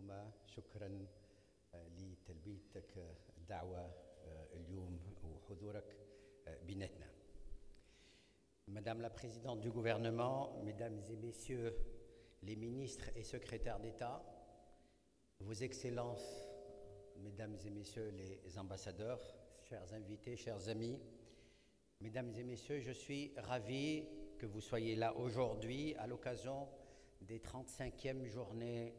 اليوم شكرا لتلبيتك الدعوة اليوم وحضورك بيناتنا. Madame la Présidente du gouvernement, Mesdames et Messieurs les ministres et secrétaires d'État, Vos Excellences, Mesdames et Messieurs les ambassadeurs, chers invités, chers amis, Mesdames et Messieurs, je suis ravi que vous soyez là aujourd'hui à l'occasion des 35e journées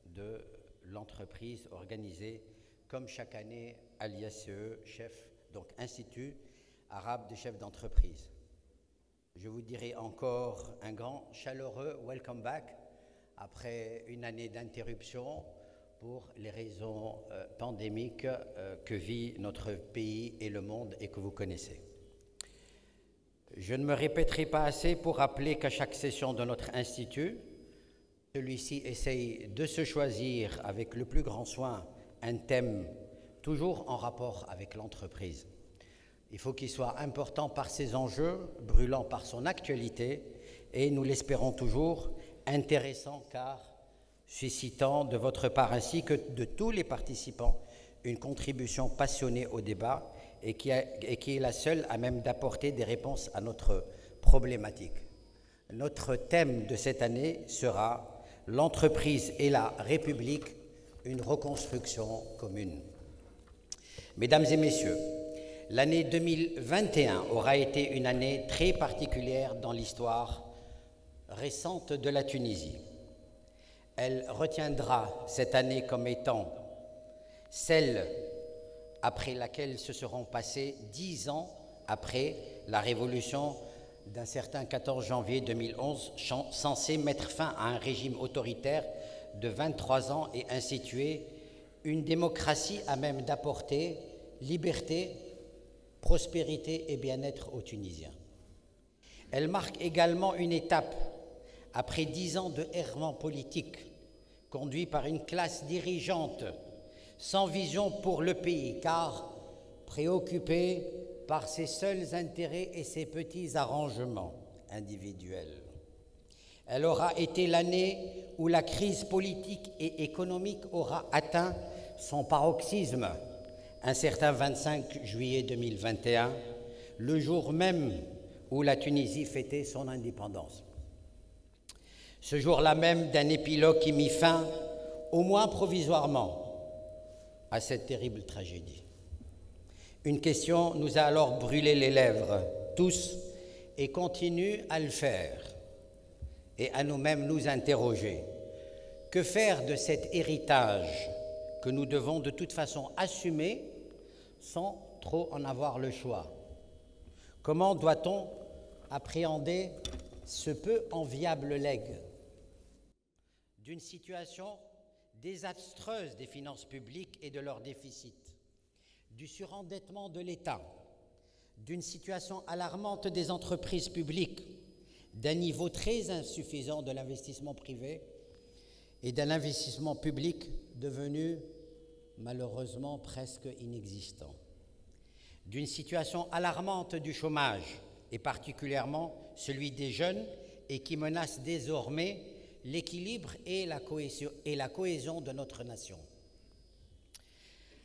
de l'entreprise organisée comme chaque année à l'IACE, donc Institut arabe des chefs d'entreprise. Je vous dirai encore un grand chaleureux welcome back après une année d'interruption pour les raisons pandémiques que vit notre pays et le monde et que vous connaissez. Je ne me répéterai pas assez pour rappeler qu'à chaque session de notre institut, celui-ci essaye de se choisir avec le plus grand soin un thème toujours en rapport avec l'entreprise. Il faut qu'il soit important par ses enjeux, brûlant par son actualité et, nous l'espérons toujours, intéressant car suscitant de votre part ainsi que de tous les participants une contribution passionnée au débat et qui est la seule à même d'apporter des réponses à notre problématique. Notre thème de cette année sera « L'entreprise et la République, une reconstruction commune ». Mesdames et messieurs, l'année 2021 aura été une année très particulière dans l'histoire récente de la Tunisie. Elle retiendra cette année comme étant celle après laquelle se seront passés 10 ans après la révolution d'un certain 14 janvier 2011, censé mettre fin à un régime autoritaire de 23 ans et instituer une démocratie à même d'apporter liberté, prospérité et bien-être aux Tunisiens. Elle marque également une étape après 10 ans de errement politique conduit par une classe dirigeante sans vision pour le pays car préoccupée par ses seuls intérêts et ses petits arrangements individuels. Elle aura été l'année où la crise politique et économique aura atteint son paroxysme un certain 25 juillet 2021, le jour même où la Tunisie fêtait son indépendance. Ce jour-là même d'un épilogue qui mit fin, au moins provisoirement, à cette terrible tragédie. Une question nous a alors brûlé les lèvres, tous, et continue à le faire, et à nous-mêmes nous interroger. Que faire de cet héritage que nous devons de toute façon assumer sans trop en avoir le choix? Comment doit-on appréhender ce peu enviable legs d'une situation désastreuse des finances publiques et de leur déficit, du surendettement de l'État, d'une situation alarmante des entreprises publiques, d'un niveau très insuffisant de l'investissement privé et d'un investissement public devenu malheureusement presque inexistant, d'une situation alarmante du chômage et particulièrement celui des jeunes et qui menace désormais l'équilibre et la cohésion de notre nation,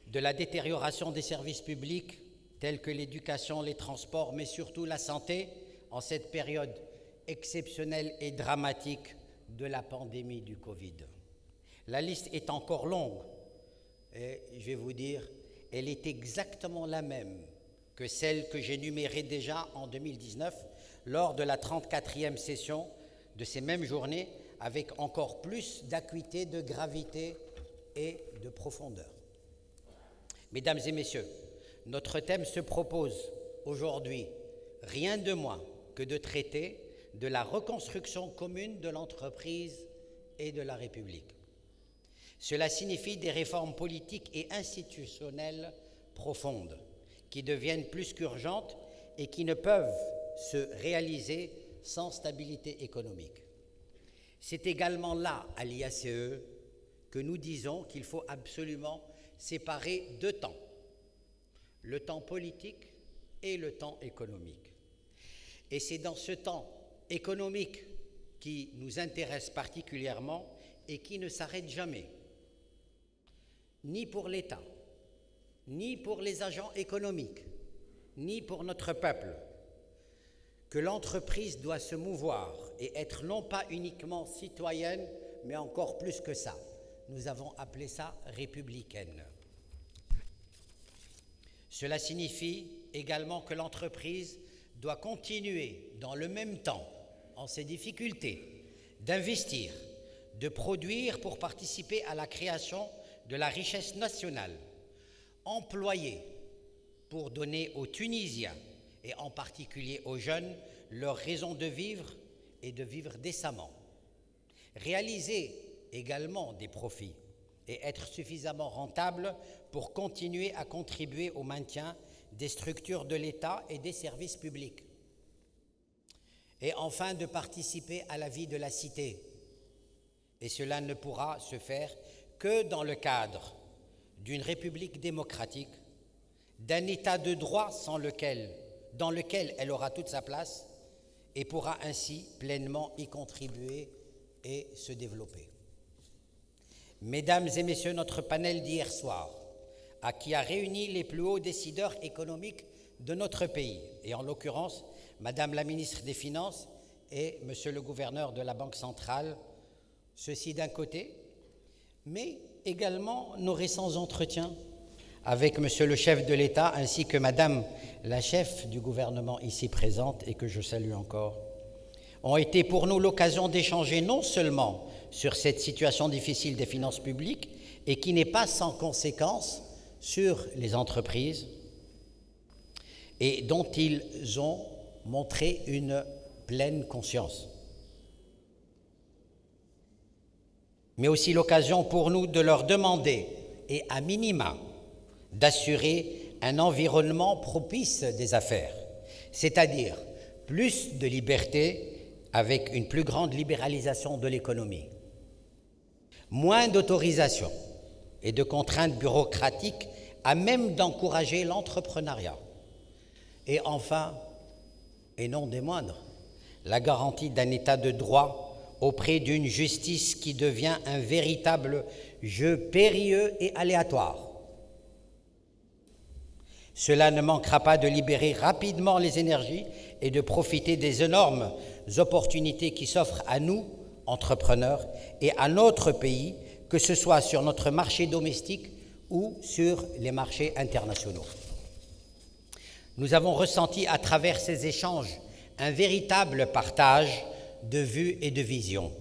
de la détérioration des services publics tels que l'éducation, les transports, mais surtout la santé en cette période exceptionnelle et dramatique de la pandémie du Covid. La liste est encore longue et je vais vous dire, elle est exactement la même que celle que j'énumérais déjà en 2019 lors de la 34e session de ces mêmes journées avec encore plus d'acuité, de gravité et de profondeur. Mesdames et messieurs, notre thème se propose aujourd'hui rien de moins que de traiter de la reconstruction commune de l'entreprise et de la République. Cela signifie des réformes politiques et institutionnelles profondes qui deviennent plus qu'urgentes et qui ne peuvent se réaliser sans stabilité économique. C'est également là, à l'IACE, que nous disons qu'il faut absolument séparer deux temps, le temps politique et le temps économique. Et c'est dans ce temps économique qui nous intéresse particulièrement et qui ne s'arrête jamais. ni pour l'État, ni pour les agents économiques, ni pour notre peuple, que l'entreprise doit se mouvoir et être non pas uniquement citoyenne, mais encore plus que ça. Nous avons appelé ça républicaine. Cela signifie également que l'entreprise doit continuer dans le même temps, en ses difficultés, d'investir, de produire pour participer à la création de la richesse nationale, employer pour donner aux Tunisiens, et en particulier aux jeunes, leur raison de vivre et de vivre décemment. Réaliser également des profits et être suffisamment rentable pour continuer à contribuer au maintien des structures de l'État et des services publics. Et enfin, de participer à la vie de la cité. Et cela ne pourra se faire que dans le cadre d'une république démocratique, d'un État de droit dans lequel elle aura toute sa place et pourra ainsi pleinement y contribuer et se développer. Mesdames et messieurs, notre panel d'hier soir, qui a réuni les plus hauts décideurs économiques de notre pays, et en l'occurrence, Madame la ministre des Finances et Monsieur le gouverneur de la Banque centrale, ceci d'un côté, mais également nos récents entretiens avec Monsieur le chef de l'État ainsi que Madame la chef du gouvernement ici présente et que je salue encore, ont été pour nous l'occasion d'échanger non seulement sur cette situation difficile des finances publiques et qui n'est pas sans conséquences sur les entreprises et dont ils ont montré une pleine conscience, mais aussi l'occasion pour nous de leur demander, et à minima, d'assurer un environnement propice des affaires, c'est-à-dire plus de liberté avec une plus grande libéralisation de l'économie, moins d'autorisations et de contraintes bureaucratiques à même d'encourager l'entrepreneuriat, et enfin, et non des moindres, la garantie d'un État de droit auprès d'une justice qui devient un véritable jeu périlleux et aléatoire. Cela ne manquera pas de libérer rapidement les énergies et de profiter des énormes opportunités qui s'offrent à nous, entrepreneurs, et à notre pays, que ce soit sur notre marché domestique ou sur les marchés internationaux. Nous avons ressenti à travers ces échanges un véritable partage de vues et de visions.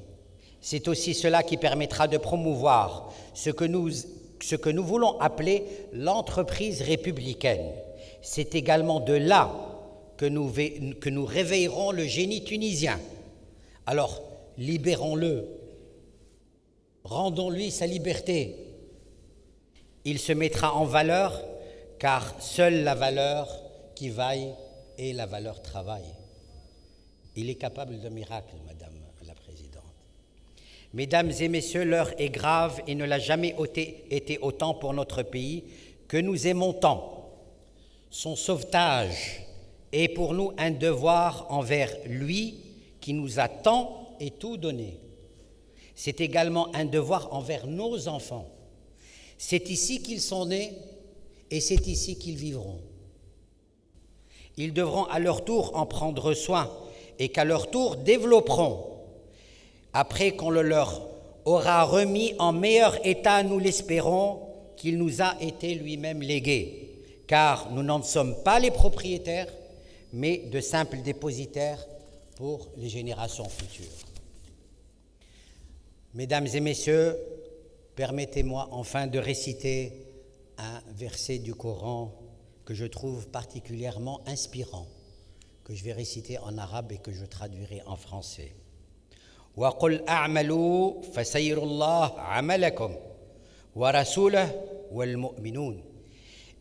C'est aussi cela qui permettra de promouvoir ce que nous voulons appeler l'entreprise républicaine. C'est également de là que nous réveillerons le génie tunisien. Alors, libérons-le, rendons-lui sa liberté. Il se mettra en valeur, car seule la valeur qui vaille est la valeur travail. Il est capable de miracles, Madame la Présidente. Mesdames et messieurs, l'heure est grave et ne l'a jamais été autant pour notre pays que nous aimons tant. Son sauvetage est pour nous un devoir envers lui qui nous a tant et tout donné. C'est également un devoir envers nos enfants. C'est ici qu'ils sont nés et c'est ici qu'ils vivront. Ils devront à leur tour en prendre soin et qu'à leur tour développeront, après qu'on le leur aura remis en meilleur état, nous l'espérons, qu'il nous a été lui-même légué, car nous n'en sommes pas les propriétaires, mais de simples dépositaires pour les générations futures. Mesdames et messieurs, permettez-moi enfin de réciter un verset du Coran que je trouve particulièrement inspirant, que je vais réciter en arabe et que je traduirai en français. وَقُلْ أَعْمَلُوا فَسَيْرُ اللَّهُ عَمَلَكُمْ وَرَسُولُهُ وَالْمُؤْمِنُونَ.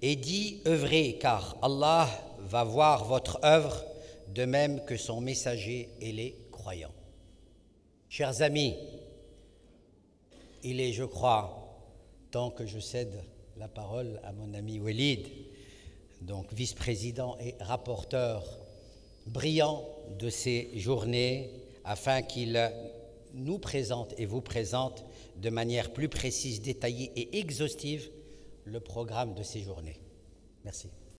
Et dit, œuvrez, car Allah va voir votre œuvre, de même que son messager et les croyants. Chers amis, il est, je crois, temps que je cède la parole à mon ami Walid, donc vice-président et rapporteur brillant de ces journées, afin qu'il nous présente et vous présente de manière plus précise, détaillée et exhaustive le programme de ces journées. Merci.